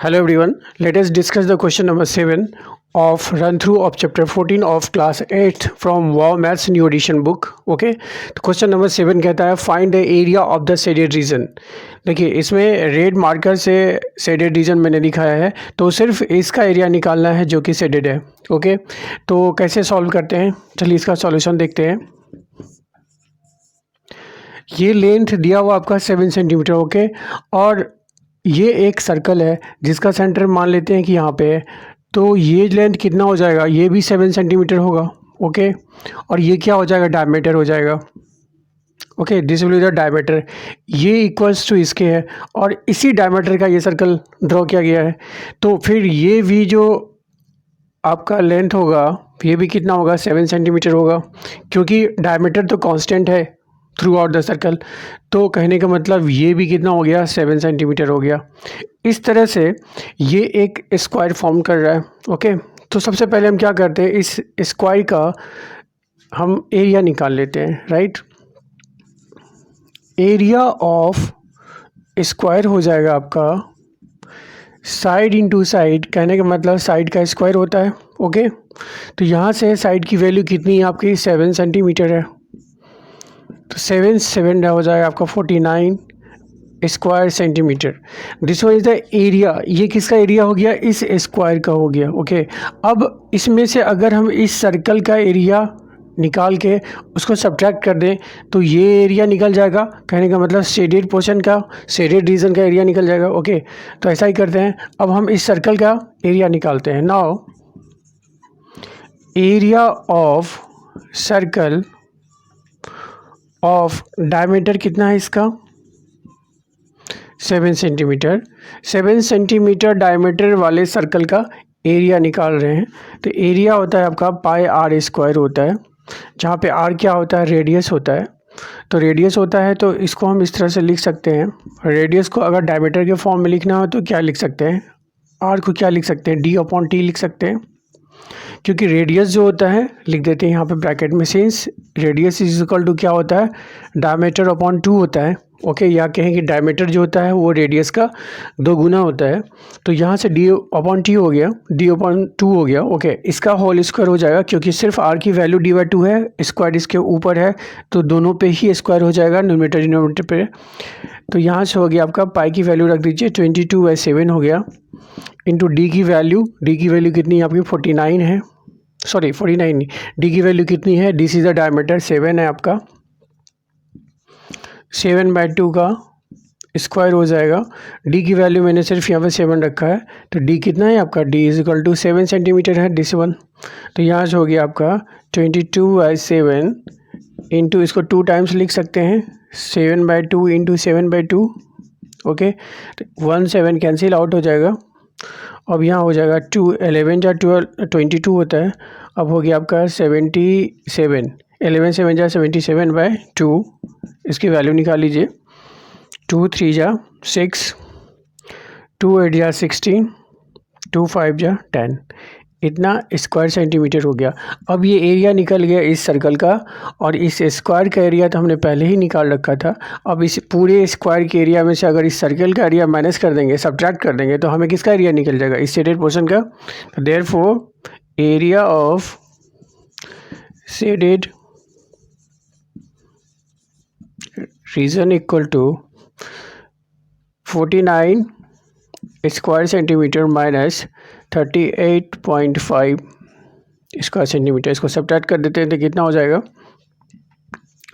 Hello everyone, let us discuss the question number 7 of run through of chapter 14 of class 8 from Wow Maths New Edition book. Okay, तो question number 7 कहता है find the area of the shaded region. देखिए इसमें red marker से shaded region मैंने दिखाया है, तो सिर्फ इसका एरिया निकालना है जो कि शेडेड है। ओके, तो कैसे सॉल्व करते हैं, चलिए इसका सॉल्यूशन देखते हैं। ये लेंथ दिया हुआ आपका 7 सेंटीमीटर। ओके, और ये एक सर्कल है जिसका सेंटर मान लेते हैं कि यहाँ पे है, तो ये लेंथ कितना हो जाएगा, ये भी 7 सेंटीमीटर होगा। ओके, और ये क्या हो जाएगा, डायमीटर हो जाएगा। Okay, this will be the diameter. ये इक्वल्स टू इसके है और इसी डायमीटर का ये सर्कल ड्रॉ किया गया है। तो फिर ये भी जो आपका लेंथ होगा ये भी कितना होगा, 7 सेंटीमीटर होगा, क्योंकि डायमीटर तो कांस्टेंट है थ्रू आउट द सर्कल। तो कहने का मतलब ये भी कितना हो गया, 7 सेंटीमीटर हो गया। इस तरह से ये एक स्क्वायर फॉर्म कर रहा है। ओके, तो सबसे पहले हम क्या करते हैं, इस स्क्वायर का हम एरिया निकाल लेते हैं। राइट, एरिया ऑफ स्क्वायर हो जाएगा आपका साइड इंटू साइड, कहने का मतलब साइड का स्क्वायर होता है। ओके, तो यहाँ से साइड की वैल्यू कितनी है आपकी, 7 सेंटीमीटर है, तो 7 हो जाएगा आपका 49 square centimetre. This one is the area. ये किसका एरिया हो गया, इस स्क्वायर का हो गया। ओके, अब इसमें से अगर हम इस सर्कल का एरिया निकाल के उसको सब्ट्रैक्ट कर दें तो ये एरिया निकल जाएगा, कहने का मतलब शेडेड पोर्शन का, शेडेड रीजन का एरिया निकल जाएगा। ओके, तो ऐसा ही करते हैं। अब हम इस सर्कल का एरिया निकालते हैं। Now area of circle of diameter कितना है इसका, 7 सेंटीमीटर। 7 सेंटीमीटर डायमीटर वाले सर्कल का एरिया निकाल रहे हैं। तो एरिया होता है आपका पाई आर स्क्वायर होता है, जहाँ पे आर क्या होता है, रेडियस होता है। तो रेडियस होता है तो इसको हम इस तरह से लिख सकते हैं। रेडियस को अगर डायमीटर के फॉर्म में लिखना हो तो क्या लिख सकते हैं, आर को क्या लिख सकते हैं, d/t लिख सकते हैं, क्योंकि रेडियस जो होता है लिख देते हैं यहाँ पे ब्रैकेट में, since radius is equal to क्या होता है, डायमीटर अपॉन 2 होता है। ओके, या कहें कि डायमीटर जो होता है वो रेडियस का 2 गुना होता है। तो यहाँ से d/t हो गया, d/2 हो गया। ओके, इसका होल स्क्वायर हो जाएगा, क्योंकि सिर्फ r की वैल्यू d/2 है, स्क्वायर इसके ऊपर है, तो दोनों पे ही स्क्वायर हो जाएगा, न्यूमरेटर डिनोमिनेटर पे। तो यहाँ से हो गया आपका पाई की वैल्यू रख दीजिए, 22/7 हो गया, इंटू डी की वैल्यू कितनी है आपकी, 49 है, सॉरी 49 नहीं, डी की वैल्यू कितनी है, डी सी द डायमीटर 7 है आपका, 7/2 का स्क्वायर हो जाएगा। डी की वैल्यू मैंने सिर्फ यहाँ पे 7 रखा है, तो डी कितना है आपका, D is equal to 7 centimetre है, दिस वन। तो यहाँ से हो गया आपका 22/7 इंटू, इसको 2 टाइम्स लिख सकते हैं, 7/2 इंटू 7/2। ओके, तो 1 7 कैंसिल आउट हो जाएगा। अब यहाँ हो जाएगा 2, 11 जा 12, 22 होता है। अब हो गया आपका 77, 11 7 जा 77/2, इसकी वैल्यू निकाल लीजिए। 2 3 जा 6, 2 8 जा 16, 2 5 जा 10, इतना स्क्वायर सेंटीमीटर हो गया। अब ये एरिया निकल गया इस सर्कल का, और इस स्क्वायर का एरिया तो हमने पहले ही निकाल रखा था। अब इस पूरे स्क्वायर के एरिया में से अगर इस सर्कल का एरिया माइनस कर देंगे, सब्ट्रैक्ट कर देंगे, तो हमें किसका एरिया निकल जाएगा, इस शेडेड पोर्शन का। तो therefore area of shaded region equal to 49 square centimetre minus 38.5 square centimetre. इसको सब्ट्रैक्ट कर देते हैं तो कितना हो जाएगा,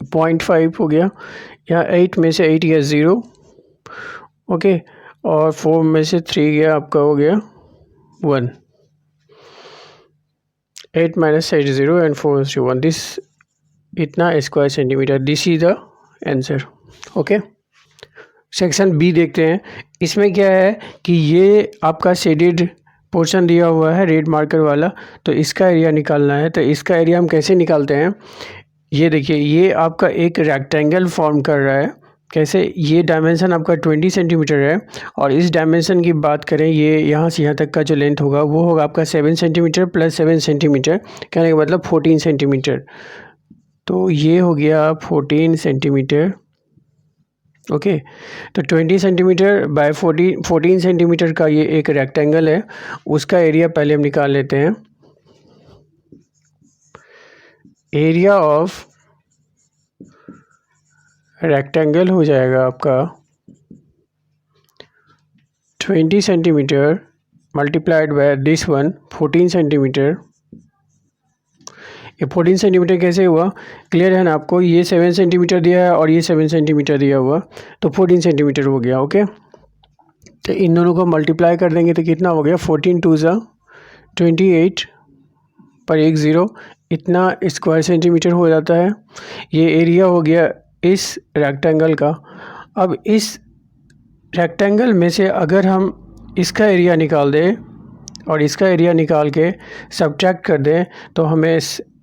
0.5 हो गया। यहाँ 8 में से 8 गया 0, ओके, और 4 में से 3 गया आपका, हो गया 1। 8 माइनस 8 0 एंड 4 is 1, दिस इतना square centimetre, this is the answer. Okay, section B देखते हैं। इसमें क्या है कि ये आपका शेडेड पोर्शन दिया हुआ है रेड मार्कर वाला, तो इसका एरिया निकालना है। तो इसका एरिया हम कैसे निकालते हैं, ये देखिए, ये आपका एक रेक्टेंगल फॉर्म कर रहा है। कैसे, ये डायमेंशन आपका 20 सेंटीमीटर है, और इस डायमेंशन की बात करें, ये यहाँ से यहाँ तक का जो लेंथ होगा वो होगा आपका 7 सेंटीमीटर प्लस 7 सेंटीमीटर, कहने का मतलब 14 सेंटीमीटर। तो ये हो गया 14 सेंटीमीटर ओके। तो 20 सेंटीमीटर बाय 14 सेंटीमीटर का ये एक रेक्टेंगल है, उसका एरिया पहले हम निकाल लेते हैं। एरिया ऑफ रेक्टेंगल हो जाएगा आपका 20 centimetre multiplied by this one 14 centimetre. ये 14 सेंटीमीटर कैसे हुआ, क्लियर है ना आपको? ये 7 सेंटीमीटर दिया है और ये 7 सेंटीमीटर दिया हुआ, तो 14 सेंटीमीटर हो गया। ओके, तो इन दोनों को मल्टीप्लाई कर देंगे तो कितना हो गया, 14 2 ज़ा 28 पर 1 0, इतना स्क्वायर सेंटीमीटर हो जाता है। ये एरिया हो गया इस रेक्टेंगल का। अब इस रेक्टेंगल में से अगर हम इसका एरिया निकाल दें और इसका एरिया निकाल के सब्ट्रैक्ट कर दें तो हमें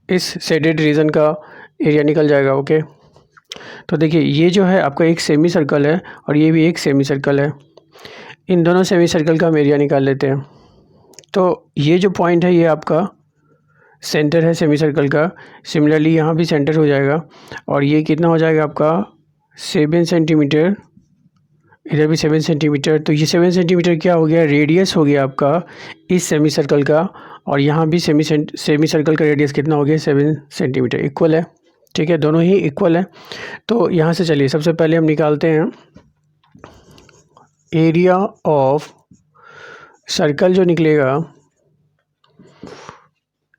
इस शेडेड रीजन का एरिया निकल जाएगा। ओके, तो देखिए ये जो है आपका एक सेमी सर्कल है और ये भी एक सेमी सर्कल है। इन दोनों सेमी सर्कल का हम एरिया निकाल लेते हैं। तो ये जो पॉइंट है ये आपका सेंटर है सेमी सर्कल का। सिमिलरली यहाँ भी सेंटर हो जाएगा और ये कितना हो जाएगा आपका 7 सेंटीमीटर, इधर भी 7 सेंटीमीटर। तो ये 7 सेंटीमीटर क्या हो गया, रेडियस हो गया आपका इस सेमी सर्कल का, और यहाँ भी सेमी सर्कल का रेडियस कितना हो गया 7 सेंटीमीटर, इक्वल है। ठीक है, दोनों ही इक्वल है। तो यहाँ से चलिए सबसे पहले हम निकालते हैं एरिया ऑफ सर्कल जो निकलेगा,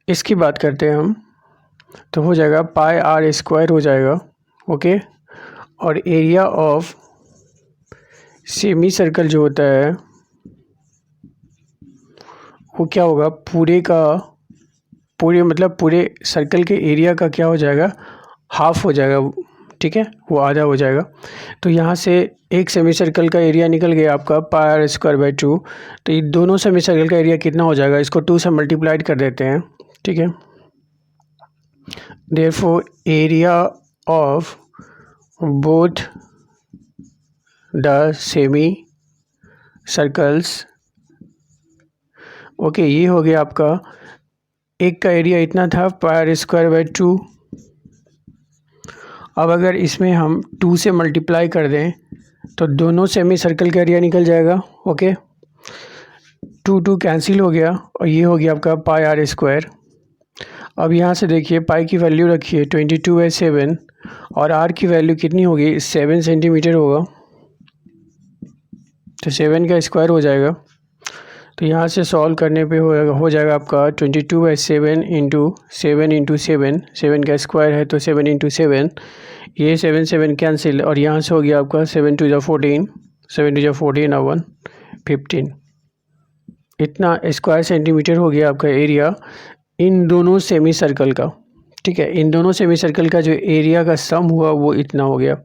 इसकी बात करते हैं हम, तो हो जाएगा पाई आर स्क्वायर हो जाएगा। ओके, और एरिया ऑफ सेमी सर्कल जो होता है वो क्या होगा, पूरे सर्कल के एरिया का क्या हो जाएगा, हाफ हो जाएगा। ठीक है, वो आधा हो जाएगा। तो यहाँ से एक सेमी सर्कल का एरिया निकल गया आपका पाई आर स्क्वायर बाई 2। तो ये दोनों सेमी सर्कल का एरिया कितना हो जाएगा, इसको 2 से मल्टीप्लाइड कर देते हैं। ठीक है, therefore area of both the semi circles, okay, ये हो गया आपका, एक का एरिया इतना था पाई आर स्क्वायर बाई 2। अब अगर इसमें हम 2 से मल्टीप्लाई कर दें तो दोनों सेमी सर्कल का एरिया निकल जाएगा। ओके, 2 2 कैंसिल हो गया और ये हो गया आपका पाई आर स्क्वायर। अब यहाँ से देखिए पाई की वैल्यू रखिए 22/7 और आर की वैल्यू कितनी होगी, 7 सेंटीमीटर होगा, तो 7 का स्क्वायर हो जाएगा। तो यहाँ से सॉल्व करने पे हो जाएगा आपका 22/7 इंटू 7 का स्क्वायर है तो 7 × 7, ये 7 कैंसिल और यहाँ से हो गया आपका 7 2 × 14, 7 2 × 14 और 1 15, इतना स्क्वायर सेंटीमीटर हो गया आपका एरिया इन दोनों सेमी सर्कल का। ठीक है, इन दोनों सेमी सर्कल का जो एरिया का सम हुआ वो इतना हो गया।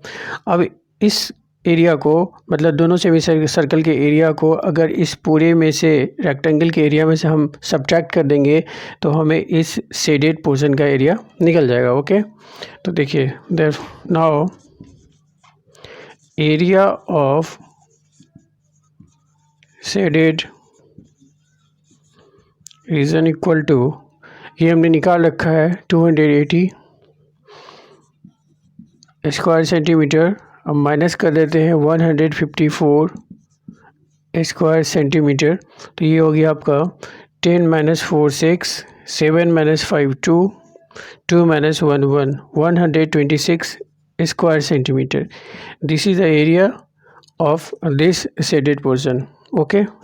अब इस एरिया को, मतलब दोनों सेमी सर्कल के एरिया को अगर इस पूरे में से रेक्टेंगल के एरिया में से हम सब्ट्रैक्ट कर देंगे तो हमें इस शेडेड पोर्शन का एरिया निकल जाएगा। ओके, तो देखिए now area of shaded region equal to, ये हमने निकाल रखा है 280 स्क्वायर सेंटीमीटर। अब माइनस कर देते हैं 154 स्क्वायर सेंटीमीटर, तो ये हो गया आपका 10 - 4 6, 7 - 5 2, 2 - 1 1, 126 square centimetre. This is the area of this shaded portion. Okay.